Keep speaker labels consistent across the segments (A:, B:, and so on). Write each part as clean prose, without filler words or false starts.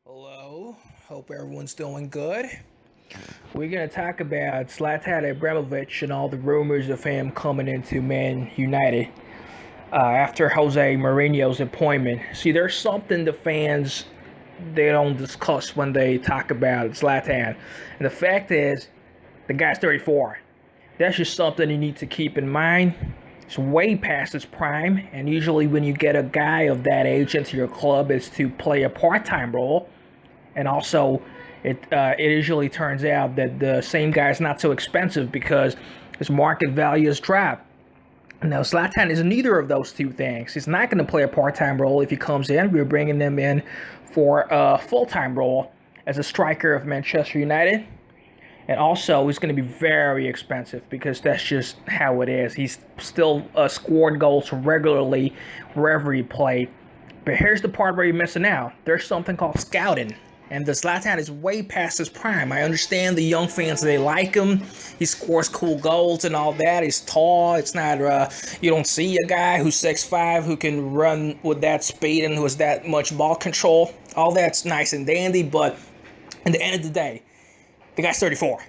A: Hello, hope everyone's doing good. We're going to talk about Zlatan Ibrahimovic and all the rumors of him coming into Man United after Jose Mourinho's appointment. See, there's something the fans they don't discuss when they talk about Zlatan. And the fact is, the guy's 34. That's just something you need to keep in mind. It's way past his prime, and usually when you get a guy of that age into your club, is to play a part-time role. And also, it usually turns out that the same guy is not so expensive because his market value has dropped. Now, Zlatan is neither of those two things. He's not going to play a part-time role if he comes in. We're bringing him in for a full-time role as a striker of Manchester United. And also, he's going to be very expensive because that's just how it is. He's still scored goals regularly wherever he played. But here's the part where you're missing out. There's something called scouting. And the Zlatan is way past his prime. I understand the young fans, they like him. He scores cool goals and all that. He's tall. It's not, you don't see a guy who's 6'5", who can run with that speed and who has that much ball control. All that's nice and dandy, but at the end of the day, the guy's 34,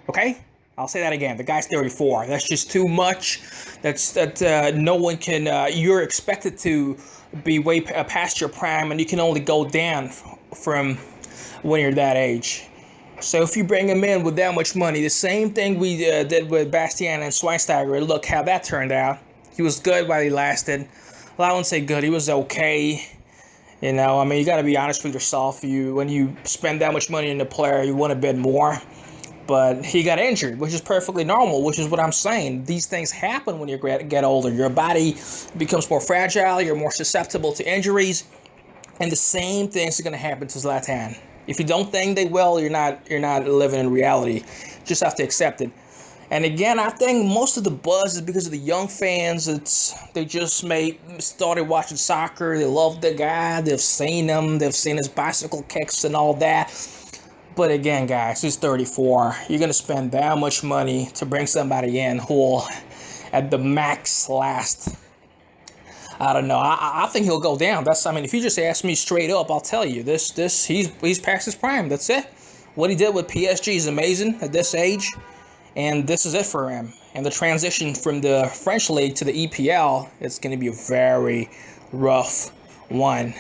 A: okay? I'll say that again. The guy's 34. That's just too much. No one can. You're expected to be way past your prime, and you can only go down from when you're that age. So if you bring him in with that much money, the same thing we did with Bastian and Schweinsteiger. Look how that turned out. He was good while he lasted. Well, I wouldn't say good. He was okay. You know, I mean, you got to be honest with yourself. When you spend that much money on a player, you want a bit more. But he got injured, which is perfectly normal, which is what I'm saying. These things happen when you get older. Your body becomes more fragile. You're more susceptible to injuries. And the same things are going to happen to Zlatan. If you don't think they will, you're not living in reality. Just have to accept it. And again, I think most of the buzz is because of the young fans. They just started watching soccer. They love the guy. They've seen him. They've seen his bicycle kicks and all that. But again, guys, he's 34. You're going to spend that much money to bring somebody in who will, at the max, last. I don't know. I think he'll go down. If you just ask me straight up, I'll tell you he's past his prime. That's it. What he did with PSG is amazing at this age. And this is it for him. And the transition from the French league to the EPL is going to be a very rough one.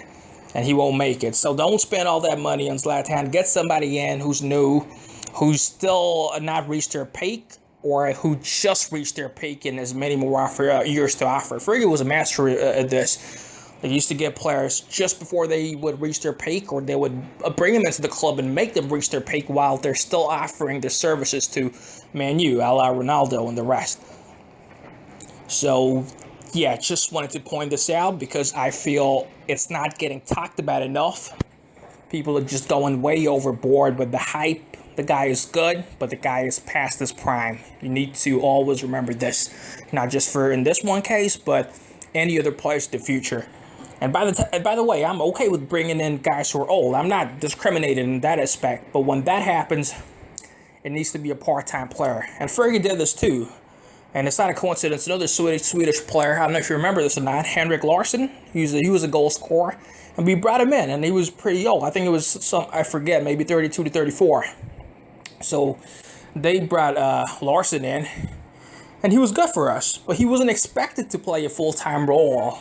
A: And he won't make it. So don't spend all that money on Zlatan. Get somebody in who's new, who's still not reached their peak, or who just reached their peak and has many more years to offer. Fergie was a master at this. They used to get players just before they would reach their peak, or they would bring them into the club and make them reach their peak while they're still offering their services to Man U, a la Ronaldo and the rest. So, yeah, just wanted to point this out because I feel it's not getting talked about enough. People are just going way overboard with the hype. The guy is good, but the guy is past his prime. You need to always remember this, not just for in this one case, but any other players in the future. And by the way, I'm okay with bringing in guys who are old. I'm not discriminating in that aspect. But when that happens, it needs to be a part-time player. And Fergie did this too. And it's not a coincidence. Another Swedish player, I don't know if you remember this or not, Henrik Larsson. He was a goal scorer. And we brought him in, and he was pretty old. I think it was I forget, maybe 32 to 34. So they brought Larsson in. And he was good for us, but he wasn't expected to play a full-time role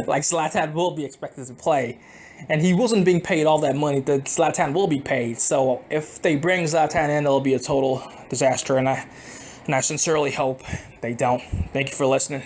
A: like Zlatan will be expected to play. And he wasn't being paid all that money that Zlatan will be paid. So if they bring Zlatan in, it'll be a total disaster. And I sincerely hope they don't. Thank you for listening.